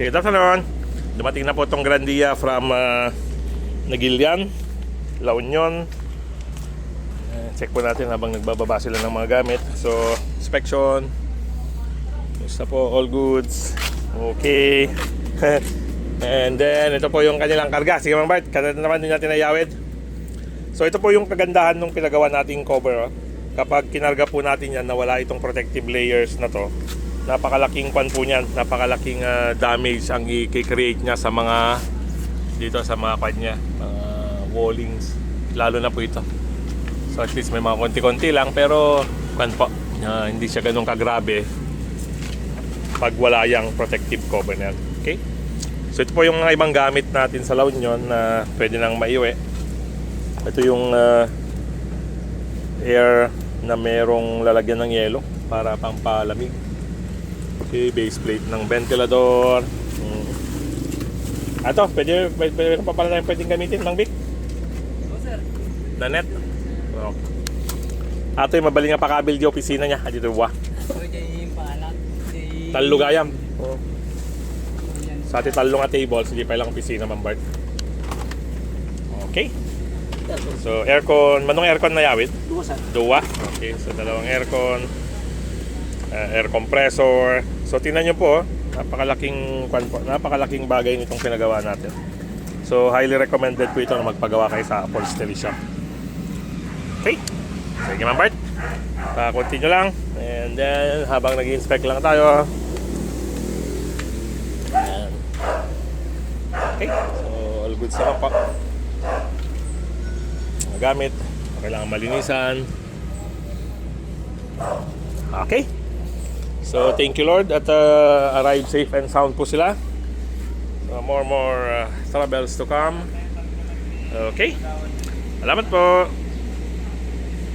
Okay, good afternoon. Dumating na po itong Grandia from Nagilian, La Union. Check po natin habang nagbababa sila ng mga gamit. So, inspection. Gusto po, all goods. Okay. And then, ito po yung kanilang karga. Sige, Mang Bart, kaya naman din natin nayawid. So, ito po yung kagandahan ng pinagawa nating cover. Kapag kinarga po natin yan, nawala itong protective layers na to. Napakalaking pan po niyan, napakalaking damage ang i-create niya sa mga dito sa mga kanya, mga wallings, lalo na po ito. So at least may mga konti-konti lang, pero kan po, hindi siya ganun kagrabe pag wala yung protective cover na yan. Okay? So ito po yung mga ibang gamit natin sa La Union na pwede nang maiuwi. Ito yung air na merong lalagyan ng yelo para pampalamig. Okay, base plate ng ventilador. Ato, pwede pa pala tayong pwedeng gamitin, Mang Vic? Oo, sir. Na net? Okay. Ato yung mabaling nga pakabil di opisina niya. Dito ba? Pwede yung pangalan. Talo gayam. Oh. Sa ating talo nga tables, hindi pa ilang opisina, Mang Bart. Okay. So, aircon. Manong aircon na yawid? Duwa, sir. Dua. Okay, so dalawang aircon. Air compressor. So tingnan nyo po, napakalaking bagay nitong pinagawa natin. So highly recommended po ito na magpagawa kayo sa upholstery shop. Okay, sige Ma'am Bart, continue lang. And then habang nag-inspect lang tayo. Ayan. Okay, so all good sa po. Gamit, kailangan malinisan. Okay. So thank you Lord at arrive safe and sound po sila. So, more travels to come. Okay. Salamat po.